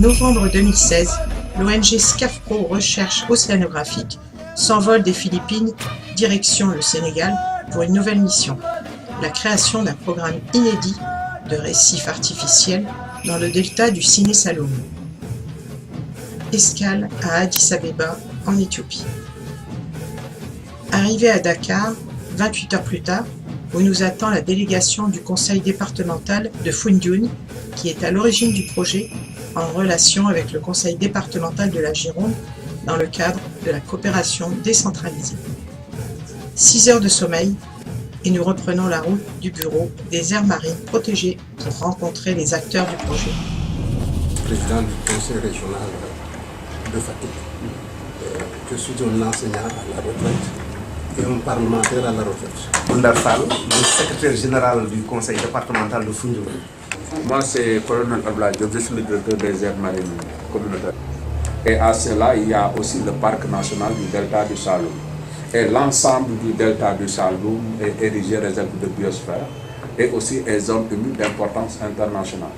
novembre 2016, l'ONG SCAFPRO Recherche Océanographique s'envole des Philippines direction le Sénégal pour une nouvelle mission, la création d'un programme inédit de récifs artificiels dans le delta du Siné Saloum. Escale à Addis Abeba, en Éthiopie. Arrivé à Dakar, 28 heures plus tard, où nous attend la délégation du conseil départemental de Foundiougne, qui est à l'origine du projet, en relation avec le conseil départemental de la Gironde, dans le cadre de la coopération décentralisée. 6 heures de sommeil, et nous reprenons la route du bureau des aires marines protégées pour rencontrer les acteurs du projet. Président du conseil régional de Fatick. Je suis un enseignant à la retraite et un parlementaire à la retraite. Oundar Fall, le secrétaire général du conseil départemental de Foundiougne. Moi, c'est colonel Abdoulaye Diop, je suis le directeur des aires marines communautaires. Et à cela, il y a aussi le parc national du delta du Saloum. Et l'ensemble du delta du Saloum est érigé réserve de biosphère et aussi est zone humides d'importance internationale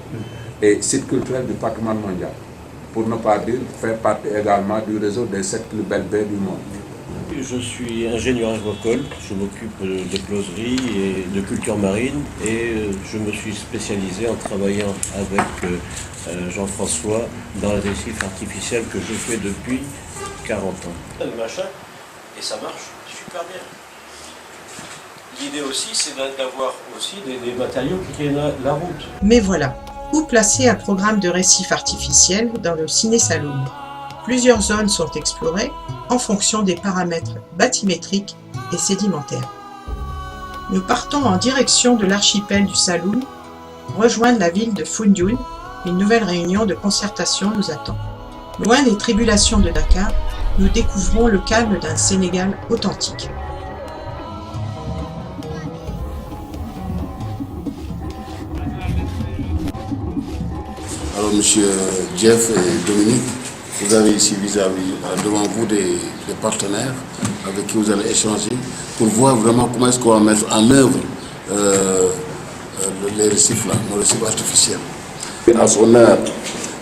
et site culturel du patrimoine mondial. Pour ne pas dire, faire partie également du réseau des 7 plus belles baies du monde. Je suis ingénieur agricole, je m'occupe de closerie et de culture marine et je me suis spécialisé en travaillant avec Jean-François dans les récifs artificiels que je fais depuis 40 ans. Le machin, et ça marche super bien. L'idée aussi, c'est d'avoir aussi des matériaux qui tiennent la route. Mais voilà, où placer un programme de récifs artificiels dans le Siné Saloum? Plusieurs zones sont explorées en fonction des paramètres bathymétriques et sédimentaires. Nous partons en direction de l'archipel du Saloum, rejoindre la ville de Foundiougne. Une nouvelle réunion de concertation nous attend. Loin des tribulations de Dakar, nous découvrons le calme d'un Sénégal authentique. Alors, monsieur Jeff et Dominique, vous avez ici devant vous des partenaires avec qui vous allez échanger pour voir vraiment comment est-ce qu'on va mettre en œuvre les récifs là, nos récifs artificiels. À son heure,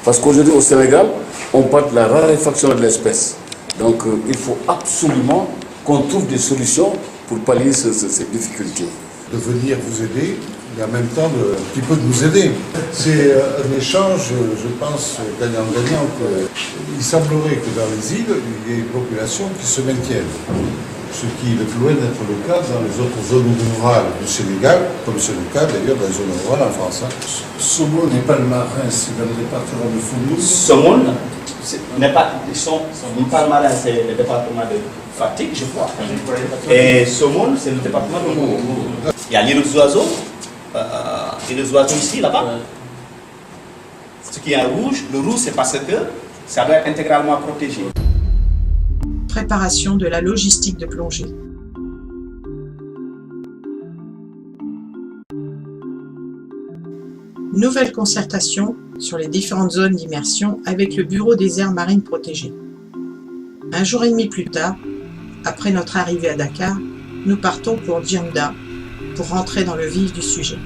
parce qu'aujourd'hui au Sénégal, on parle de la raréfaction de l'espèce. Donc il faut absolument qu'on trouve des solutions pour pallier ces difficultés. De venir vous aider, mais en même temps un petit peu de nous aider. C'est un échange, je pense, gagnant-gagnant. Il semblerait que dans les îles, il y ait une population qui se maintienne. Ce qui est loin d'être le cas dans les autres zones rurales du Sénégal, comme c'est le cas d'ailleurs dans les zones rurales en France. Somone n'est pas le marin, c'est dans le département de Foundiougne. Somone n'est pas, Palmarin, c'est le département de Fatick, je crois. Et Somone, c'est le département de Mbour. Il y a l'île aux oiseaux, ici, là-bas. Ce qui est en rouge, le rouge, c'est parce que ça doit être intégralement protégé. Préparation de la logistique de plongée. Nouvelle concertation sur les différentes zones d'immersion avec le Bureau des aires marines protégées. Un jour et demi plus tard, après notre arrivée à Dakar, nous partons pour Djirnda pour rentrer dans le vif du sujet.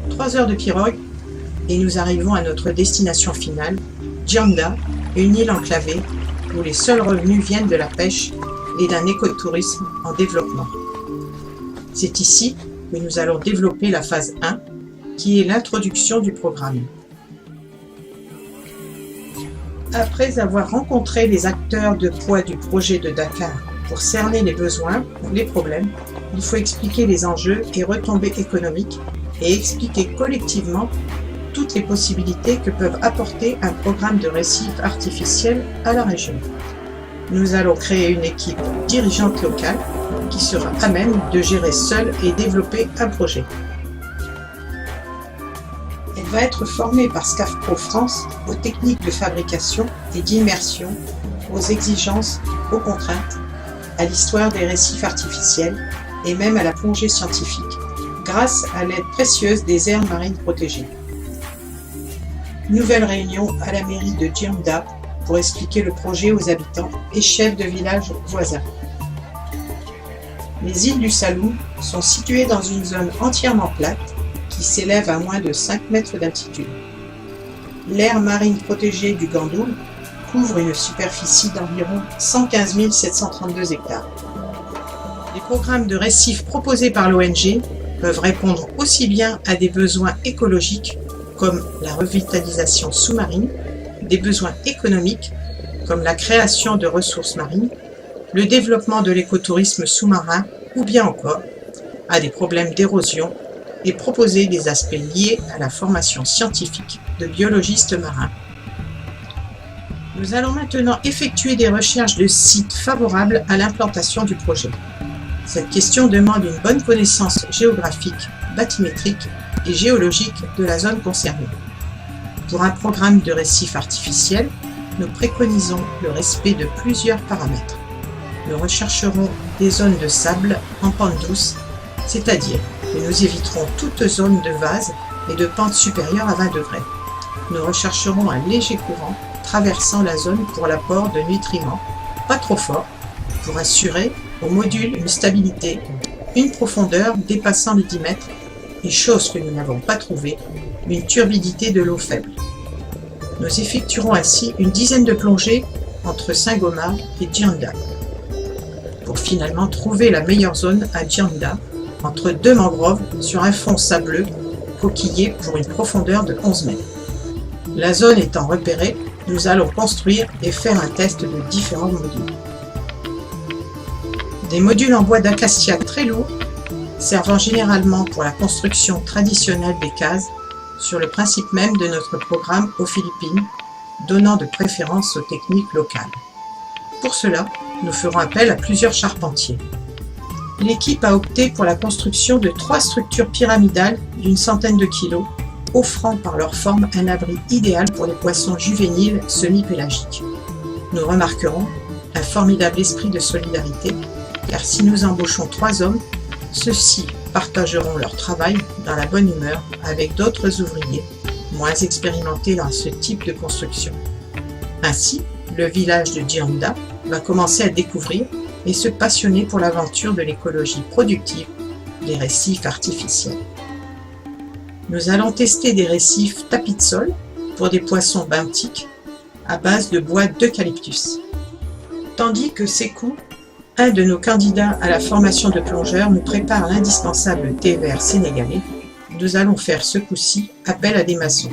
Trois heures de pirogue et nous arrivons à notre destination finale, Djirnda, une île enclavée où les seuls revenus viennent de la pêche et d'un écotourisme en développement. C'est ici que nous allons développer la phase 1, qui est l'introduction du programme. Après avoir rencontré les acteurs de poids du projet de Dakar pour cerner les besoins, les problèmes, il faut expliquer les enjeux et retombées économiques et expliquer collectivement toutes les possibilités que peuvent apporter un programme de récifs artificiels à la région. Nous allons créer une équipe dirigeante locale qui sera à même de gérer seule et développer un projet. Elle va être formée par SCAFPRO France aux techniques de fabrication et d'immersion, aux exigences, aux contraintes, à l'histoire des récifs artificiels et même à la plongée scientifique, grâce à l'aide précieuse des aires marines protégées. Nouvelle réunion à la mairie de Djirnda pour expliquer le projet aux habitants et chefs de villages voisins. Les îles du Saloum sont situées dans une zone entièrement plate qui s'élève à moins de 5 mètres d'altitude. L'aire marine protégée du Gandoul couvre une superficie d'environ 115 732 hectares. Les programmes de récifs proposés par l'ONG peuvent répondre aussi bien à des besoins écologiques comme la revitalisation sous-marine, des besoins économiques comme la création de ressources marines, le développement de l'écotourisme sous-marin ou bien encore à des problèmes d'érosion et proposer des aspects liés à la formation scientifique de biologistes marins. Nous allons maintenant effectuer des recherches de sites favorables à l'implantation du projet. Cette question demande une bonne connaissance géographique, bathymétrique et géologique de la zone concernée. Pour un programme de récif artificiel, nous préconisons le respect de plusieurs paramètres. Nous rechercherons des zones de sable en pente douce, c'est-à-dire que nous éviterons toute zone de vase et de pente supérieure à 20 degrés. Nous rechercherons un léger courant traversant la zone pour l'apport de nutriments, pas trop fort, pour assurer au module une stabilité, une profondeur dépassant les 10 mètres et, chose que nous n'avons pas trouvée, une turbidité de l'eau faible. Nous effectuerons ainsi une dizaine de plongées entre Saint-Gomar et Djirnda, pour finalement trouver la meilleure zone à Djirnda, entre deux mangroves sur un fond sableux coquillé pour une profondeur de 11 mètres. La zone étant repérée, nous allons construire et faire un test de différents modules. Des modules en bois d'acacia très lourds, servant généralement pour la construction traditionnelle des cases, sur le principe même de notre programme aux Philippines, donnant de préférence aux techniques locales. Pour cela, nous ferons appel à plusieurs charpentiers. L'équipe a opté pour la construction de 3 structures pyramidales d'une centaine de kilos, offrant par leur forme un abri idéal pour les poissons juvéniles semi-pélagiques. Nous remarquerons un formidable esprit de solidarité, car si nous embauchons 3 hommes, ceux-ci partageront leur travail dans la bonne humeur avec d'autres ouvriers moins expérimentés dans ce type de construction. Ainsi, le village de Djirnda va commencer à découvrir et se passionner pour l'aventure de l'écologie productive des récifs artificiels. Nous allons tester des récifs tapis de sol pour des poissons benthiques à base de bois d'eucalyptus. Tandis que Sékou, un de nos candidats à la formation de plongeurs, nous prépare l'indispensable thé vert sénégalais, nous allons faire ce coup-ci appel à des maçons.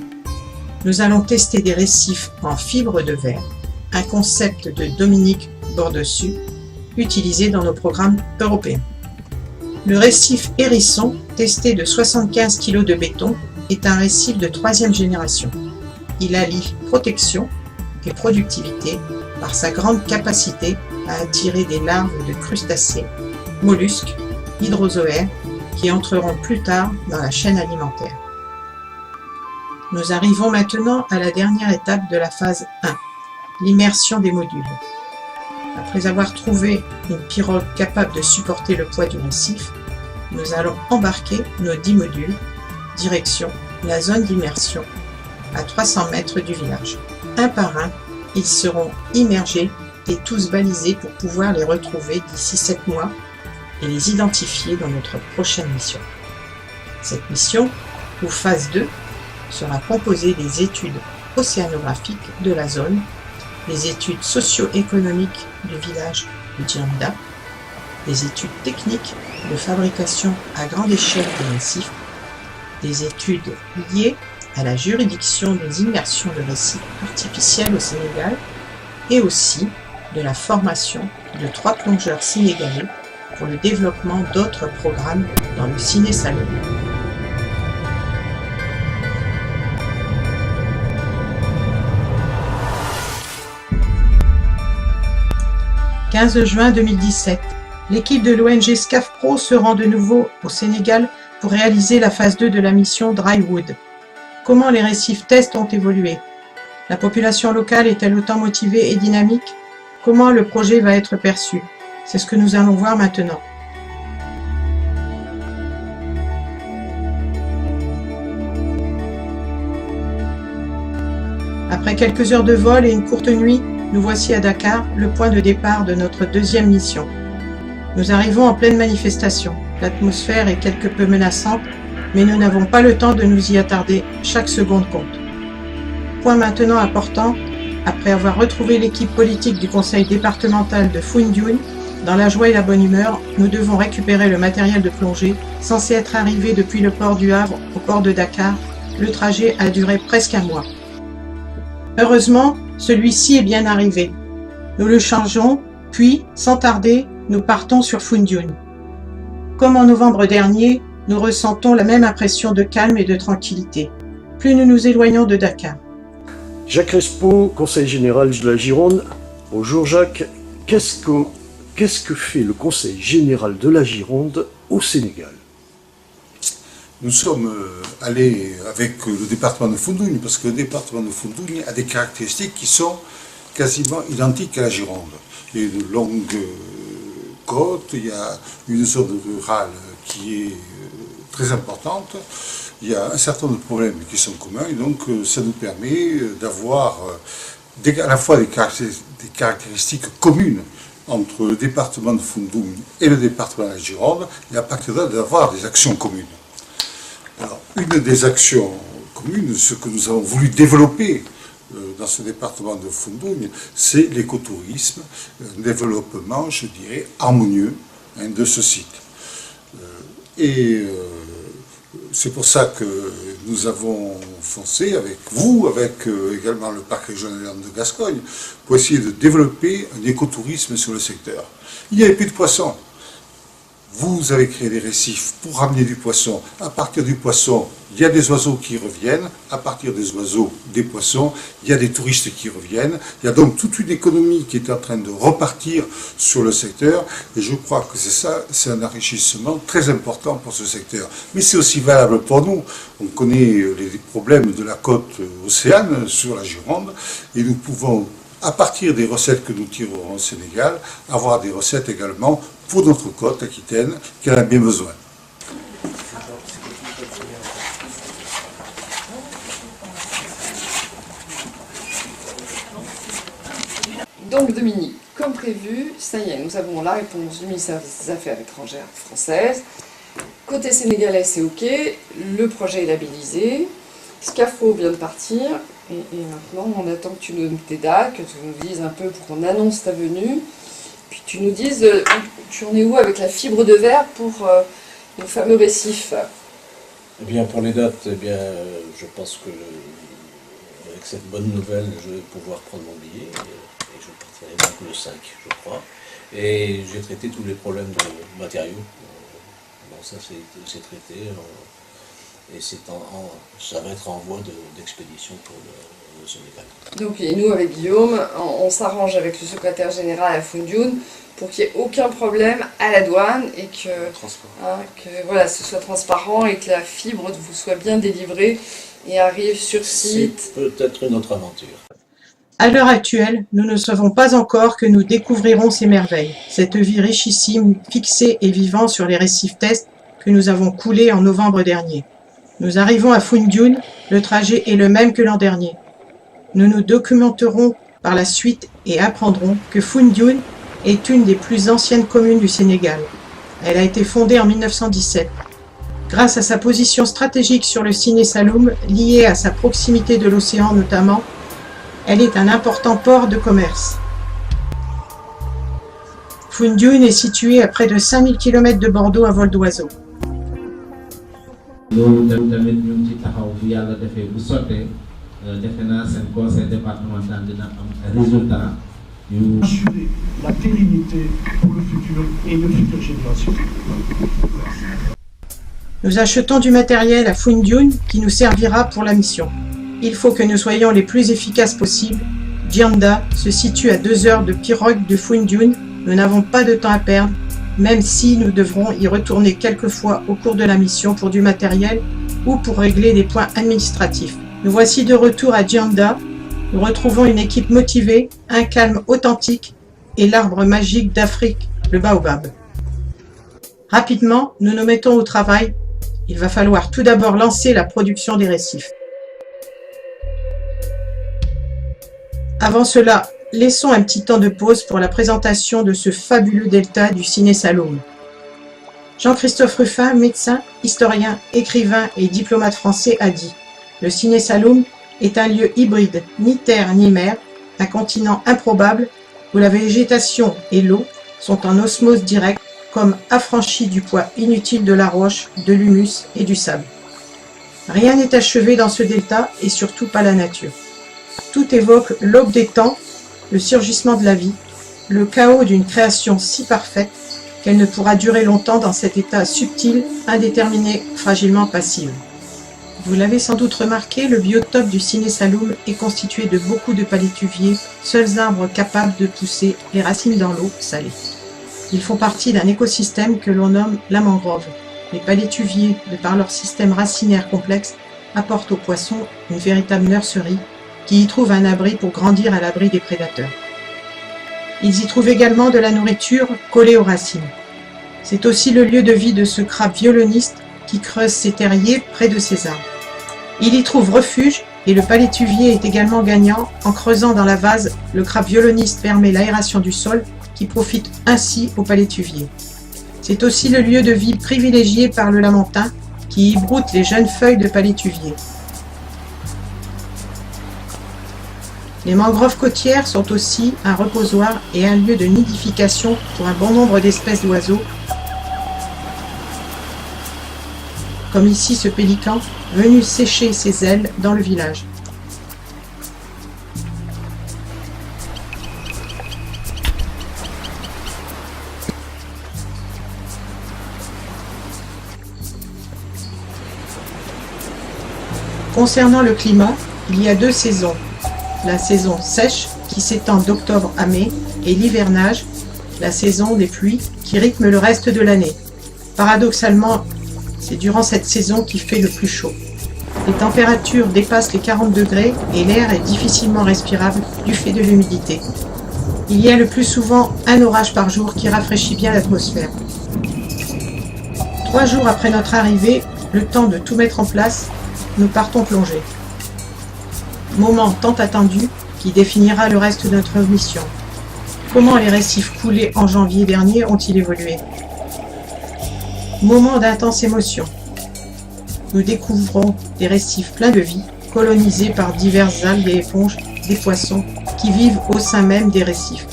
Nous allons tester des récifs en fibre de verre, un concept de Dominique Bordessus, utilisé dans nos programmes européens. Le récif Hérisson, testé de 75 kg de béton, est un récif de 3e génération. Il allie protection et productivité par sa grande capacité à attirer des larves de crustacés, mollusques, hydrozoaires qui entreront plus tard dans la chaîne alimentaire. Nous arrivons maintenant à la dernière étape de la phase 1, l'immersion des modules. Après avoir trouvé une pirogue capable de supporter le poids du récif, nous allons embarquer nos 10 modules, direction la zone d'immersion, à 300 mètres du village. Un par un, ils seront immergés et tous balisés pour pouvoir les retrouver d'ici 7 mois et les identifier dans notre prochaine mission. Cette mission, ou phase 2, sera composée des études océanographiques de la zone, des études socio-économiques du village de Djirnda, des études techniques de fabrication à grande échelle des récifs, des études liées à la juridiction des immersions de récifs artificiels au Sénégal et aussi de la formation de 3 plongeurs sénégalais pour le développement d'autres programmes dans le Ciné Saloum. « 15 juin 2017. L'équipe de l'ONG SCAF-Pro se rend de nouveau au Sénégal pour réaliser la phase 2 de la mission Drywood. Comment les récifs tests ont évolué? La population locale est-elle autant motivée et dynamique? Comment le projet va être perçu? C'est ce que nous allons voir maintenant. Après quelques heures de vol et une courte nuit, nous voici à Dakar, le point de départ de notre deuxième mission. Nous arrivons en pleine manifestation. L'atmosphère est quelque peu menaçante, mais nous n'avons pas le temps de nous y attarder, chaque seconde compte. Point maintenant important, après avoir retrouvé l'équipe politique du conseil départemental de Foundiougne, dans la joie et la bonne humeur, nous devons récupérer le matériel de plongée, censé être arrivé depuis le port du Havre au port de Dakar. Le trajet a duré presque un mois. Heureusement, celui-ci est bien arrivé. Nous le changeons, puis, sans tarder, nous partons sur Foundiougne. Comme en novembre dernier, nous ressentons la même impression de calme et de tranquillité. Plus nous nous éloignons de Dakar. Jacques Respeau, conseiller général de la Gironde. Bonjour Jacques, qu'est-ce que fait le conseil général de la Gironde au Sénégal? Nous sommes allés avec le département de Foundiougne, parce que le département de Foundiougne a des caractéristiques qui sont quasiment identiques à la Gironde. Il y a une longue côte, il y a une zone rurale qui est très importante, il y a un certain nombre de problèmes qui sont communs, et donc ça nous permet d'avoir à la fois des caractéristiques communes entre le département de Foundiougne et le département de la Gironde, et à partir de là d'avoir des actions communes. Alors, une des actions communes, ce que nous avons voulu développer dans ce département de Foundiougne, c'est l'écotourisme, un développement, je dirais, harmonieux de ce site. C'est pour ça que nous avons foncé avec vous, avec également le parc régional de Gascogne, pour essayer de développer un écotourisme sur le secteur. Il n'y avait plus de poissons. Vous avez créé des récifs pour ramener du poisson. À partir du poisson, il y a des oiseaux qui reviennent. À partir des oiseaux, des poissons, il y a des touristes qui reviennent. Il y a donc toute une économie qui est en train de repartir sur le secteur. Et je crois que c'est ça, c'est un enrichissement très important pour ce secteur. Mais c'est aussi valable pour nous. On connaît les problèmes de la côte océane sur la Gironde. Et nous pouvons, à partir des recettes que nous tirerons au Sénégal, avoir des recettes également pour notre côte aquitaine, qui en a bien besoin. Donc Dominique, comme prévu, ça y est, nous avons la réponse du ministère des Affaires étrangères française. Côté sénégalais, c'est OK, le projet est labellisé, Scafo vient de partir, et maintenant on attend que tu nous donnes tes dates, que tu nous dises un peu pour qu'on annonce ta venue. Puis tu nous dises, tu en es où avec la fibre de verre pour nos fameux récifs? Eh bien, pour les dates, eh bien, je pense que avec cette bonne nouvelle, je vais pouvoir prendre mon billet et je partirai donc le 5, je crois. Et j'ai traité tous les problèmes de matériaux. Bon, ça c'est traité et ça va être en voie d'expédition pour le Sénégal. Donc et nous avec Guillaume, on s'arrange avec le secrétaire général à Foundiougne pour qu'il n'y ait aucun problème à la douane et que voilà, ce soit transparent et que la fibre vous soit bien délivrée et arrive sur site. C'est peut-être une autre aventure. À l'heure actuelle, nous ne savons pas encore que nous découvrirons ces merveilles, cette vie richissime, fixée et vivant sur les récifs test que nous avons coulés en novembre dernier. Nous arrivons à Foundiougne, le trajet est le même que l'an dernier. Nous nous documenterons par la suite et apprendrons que Foundiougne est une des plus anciennes communes du Sénégal. Elle a été fondée en 1917. Grâce à sa position stratégique sur le Siné Saloum, liée à sa proximité de l'océan notamment, elle est un important port de commerce. Foundiougne est située à près de 5000 km de Bordeaux à vol d'oiseau. loolu tamit ñu ngi ci taxaw bu yàlla defee bu sottee defe naa seen conseil départemental dina am résultat yu assurer la pérennité pour le futur et les futures générations. Nous achetons du matériel à Foundiougne qui nous servira pour la mission. Il faut que nous soyons les plus efficaces possibles. Djanda se situe à 2 heures de pirogue de Foundiougne. Nous n'avons pas de temps à perdre, même si nous devrons y retourner quelques fois au cours de la mission pour du matériel ou pour régler des points administratifs. Nous voici de retour à Djanda. Nous retrouvons une équipe motivée, un calme authentique et l'arbre magique d'Afrique, le baobab. Rapidement, nous nous mettons au travail. Il va falloir tout d'abord lancer la production des récifs. Avant cela, laissons un petit temps de pause pour la présentation de ce fabuleux delta du Ciné Saloum. Jean-Christophe Ruffin, médecin, historien, écrivain et diplomate français, a dit « Le Ciné Saloum est un lieu hybride, ni terre ni mer, un continent improbable où la végétation et l'eau sont en osmose directe, comme affranchis du poids inutile de la roche, de l'humus et du sable. Rien n'est achevé dans ce delta et surtout pas la nature. Tout évoque l'aube des temps, le surgissement de la vie, le chaos d'une création si parfaite qu'elle ne pourra durer longtemps dans cet état subtil, indéterminé, fragilement passible. Vous l'avez sans doute remarqué, le biotope du Ciné Saloum est constitué de beaucoup de palétuviers, seuls arbres capables de pousser les racines dans l'eau salée. Ils font partie d'un écosystème que l'on nomme la mangrove. Les palétuviers, de par leur système racinaire complexe, apportent aux poissons une véritable nurserie qui y trouve un abri pour grandir à l'abri des prédateurs. Ils y trouvent également de la nourriture collée aux racines. C'est aussi le lieu de vie de ce crabe violoniste qui creuse ses terriers près de ses arbres. Il y trouve refuge et le palétuvier est également gagnant en creusant dans la vase, le crabe violoniste permet l'aération du sol qui profite ainsi au palétuvier. C'est aussi le lieu de vie privilégié par le lamantin qui y broute les jeunes feuilles de palétuvier. Les mangroves côtières sont aussi un reposoir et un lieu de nidification pour un bon nombre d'espèces d'oiseaux, comme ici ce pélican venu sécher ses ailes dans le village. Concernant le climat, il y a 2 saisons. La saison sèche, qui s'étend d'octobre à mai, et l'hivernage, la saison des pluies, qui rythme le reste de l'année. Paradoxalement, c'est durant cette saison qu'il fait le plus chaud. Les températures dépassent les 40 degrés et l'air est difficilement respirable du fait de l'humidité. Il y a le plus souvent un orage par jour qui rafraîchit bien l'atmosphère. 3 jours après notre arrivée, le temps de tout mettre en place, nous partons plonger. Moment tant attendu qui définira le reste de notre mission. Comment les récifs coulés en janvier dernier ont-ils évolué? Moment d'intense émotion. Nous découvrons des récifs pleins de vie, colonisés par diverses algues et éponges, des poissons qui vivent au sein même des récifs.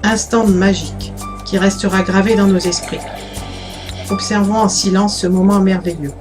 Instant magique qui restera gravé dans nos esprits. Observons en silence ce moment merveilleux.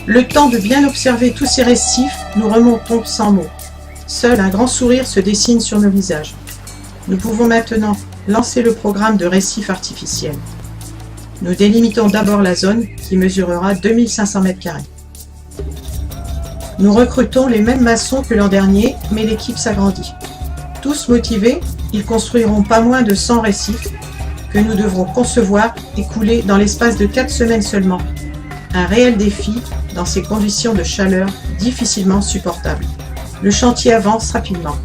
Le temps de bien observer tous ces récifs, nous remontons sans mots. Seul un grand sourire se dessine sur nos visages. Nous pouvons maintenant lancer le programme de récifs artificiels. Nous délimitons d'abord la zone qui mesurera 2500 m². Nous recrutons les mêmes maçons que l'an dernier, mais l'équipe s'agrandit. Tous motivés, ils construiront pas moins de 100 récifs que nous devrons concevoir et couler dans l'espace de 4 semaines seulement. Un réel défi dans ces conditions de chaleur difficilement supportables. Le chantier avance rapidement.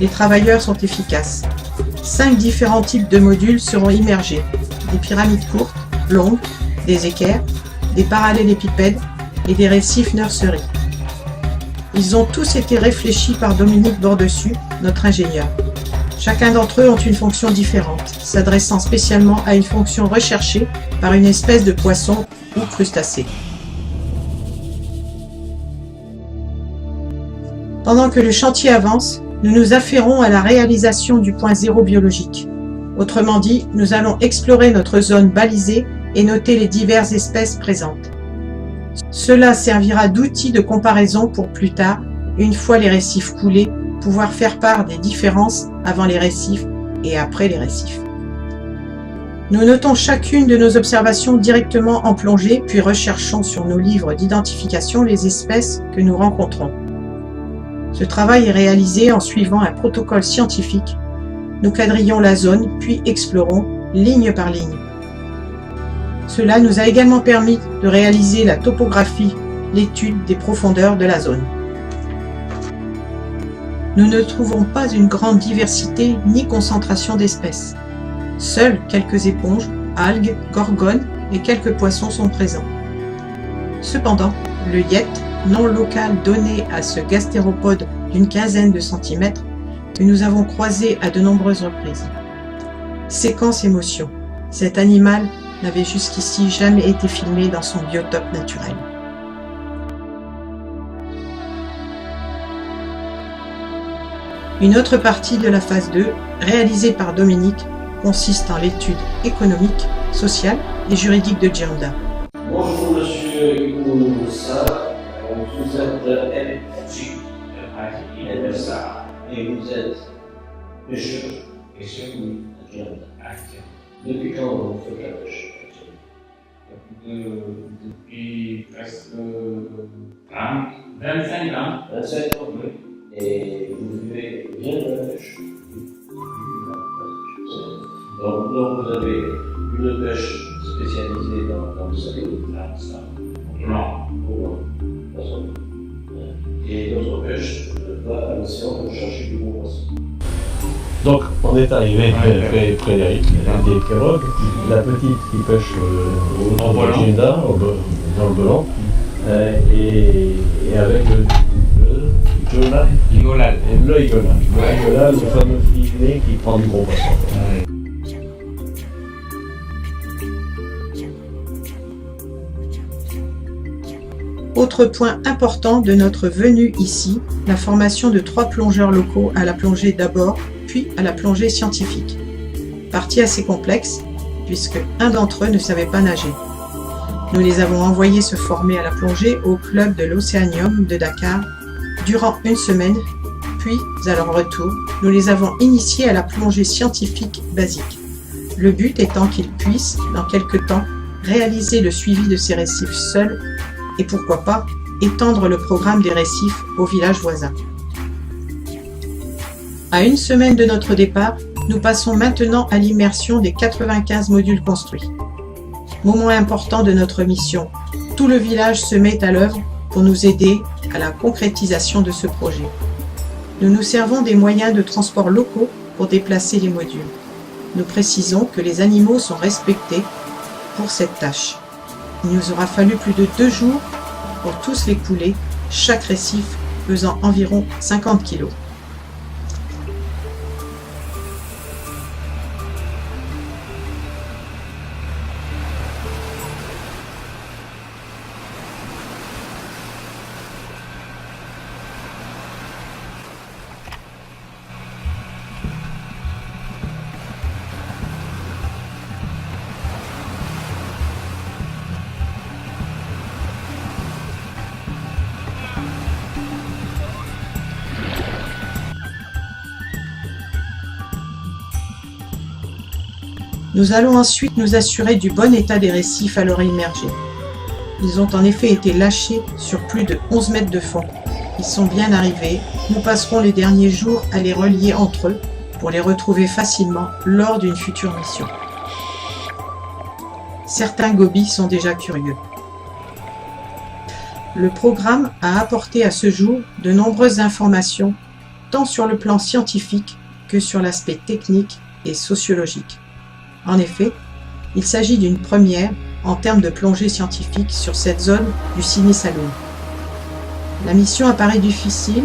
Les travailleurs sont efficaces. 5 différents types de modules seront immergés. Des pyramides courtes, longues, des équerres, des parallélépipèdes et des récifs nurseries. Ils ont tous été réfléchis par Dominique Bordessus, notre ingénieur. Chacun d'entre eux ont une fonction différente, s'adressant spécialement à une fonction recherchée par une espèce de poisson ou crustacé. Pendant que le chantier avance, nous nous affairons à la réalisation du point zéro biologique. Autrement dit, nous allons explorer notre zone balisée et noter les diverses espèces présentes. Cela servira d'outil de comparaison pour plus tard, une fois les récifs coulés, pouvoir faire part des différences avant les récifs et après les récifs. Nous notons chacune de nos observations directement en plongée, puis recherchons sur nos livres d'identification les espèces que nous rencontrons. Ce travail est réalisé en suivant un protocole scientifique. Nous quadrillons la zone, puis explorons ligne par ligne. Cela nous a également permis de réaliser la topographie, l'étude des profondeurs de la zone. Nous ne trouvons pas une grande diversité ni concentration d'espèces. Seules quelques éponges, algues, gorgones et quelques poissons sont présents. Cependant, le yet, nom local donné à ce gastéropode d'une quinzaine de centimètres, que nous avons croisé à de nombreuses reprises. Séquence émotion. Cet animal n'avait jusqu'ici jamais été filmé dans son biotope naturel. Une autre partie de la phase 2, réalisée par Dominique, consiste en l'étude économique, sociale et juridique de Djironda. Bonjour Monsieur Hugo Moussa, vous êtes FG, et vous êtes pêcheur et surtout à Djironda. Depuis quand vous faites la pêche? Depuis presque 25 ans. 25 ans, oui. Et vous vivez bien de la pêche? Donc vous avez une pêche spécialisée dans le salé? Non. Et notre pêche va à l'océan pour chercher du bon poisson. Donc on est arrivé près Frédéric, des pirogues, la petite qui pêche au Djironda, dans le Belan, et avec le Igolal. Le Igolal, le fameux filet qui prend du gros poisson. Autre point important de notre venue ici, la formation de 3 plongeurs locaux à la plongée d'abord, puis à la plongée scientifique. Partie assez complexe, puisque un d'entre eux ne savait pas nager. Nous les avons envoyés se former à la plongée au club de l'Océanium de Dakar durant une semaine, puis à leur retour, nous les avons initiés à la plongée scientifique basique. Le but étant qu'ils puissent, dans quelque temps, réaliser le suivi de ces récifs seuls et pourquoi pas étendre le programme des récifs aux villages voisins. À une semaine de notre départ, nous passons maintenant à l'immersion des 95 modules construits. Moment important de notre mission, tout le village se met à l'œuvre pour nous aider à la concrétisation de ce projet. Nous nous servons des moyens de transport locaux pour déplacer les modules. Nous précisons que les animaux sont respectés pour cette tâche. Il nous aura fallu plus de 2 jours pour tous les couler, chaque récif pesant environ 50 kg. Nous allons ensuite nous assurer du bon état des récifs alors immergés. Ils ont en effet été lâchés sur plus de 11 mètres de fond. Ils sont bien arrivés. Nous passerons les derniers jours à les relier entre eux pour les retrouver facilement lors d'une future mission. Certains gobies sont déjà curieux. Le programme a apporté à ce jour de nombreuses informations, tant sur le plan scientifique que sur l'aspect technique et sociologique. En effet, il s'agit d'une première en termes de plongée scientifique sur cette zone du Sini Saloum. La mission apparaît difficile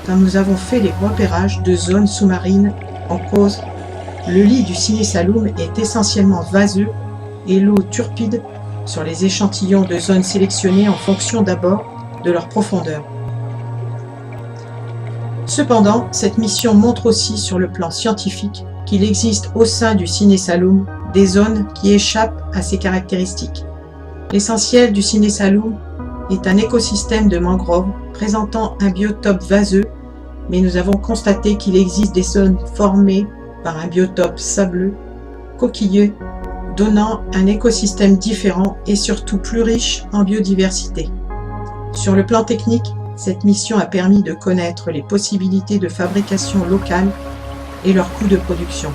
car nous avons fait les repérages de zones sous-marines en cause. Le lit du Sini Saloum est essentiellement vaseux et l'eau turpide sur les échantillons de zones sélectionnées en fonction d'abord de leur profondeur. Cependant, cette mission montre aussi sur le plan scientifique qu'il existe au sein du Sini Saloum des zones qui échappent à ces caractéristiques. L'essentiel du Sini Saloum est un écosystème de mangroves présentant un biotope vaseux, mais nous avons constaté qu'il existe des zones formées par un biotope sableux, coquilleux donnant un écosystème différent et surtout plus riche en biodiversité. Sur le plan technique, cette mission a permis de connaître les possibilités de fabrication locale et leurs coûts de production.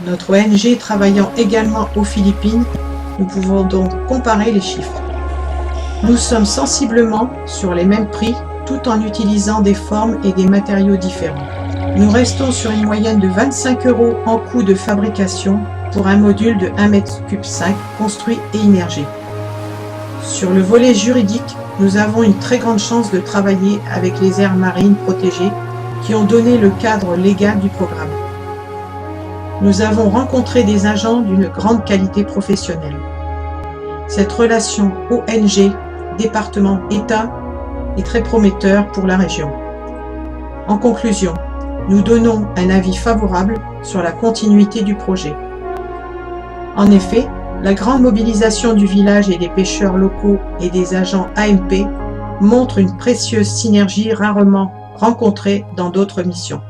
Notre ONG travaillant également aux Philippines, nous pouvons donc comparer les chiffres. Nous sommes sensiblement sur les mêmes prix tout en utilisant des formes et des matériaux différents. Nous restons sur une moyenne de 25 € en coût de fabrication pour un module de 1,5 m construit et immergé. Sur le volet juridique, nous avons une très grande chance de travailler avec les aires marines protégées qui ont donné le cadre légal du programme. Nous avons rencontré des agents d'une grande qualité professionnelle. Cette relation ONG, département, État est très prometteur pour la région. En conclusion, nous donnons un avis favorable sur la continuité du projet. En effet, la grande mobilisation du village et des pêcheurs locaux et des agents AMP montre une précieuse synergie rarement rencontrée dans d'autres missions.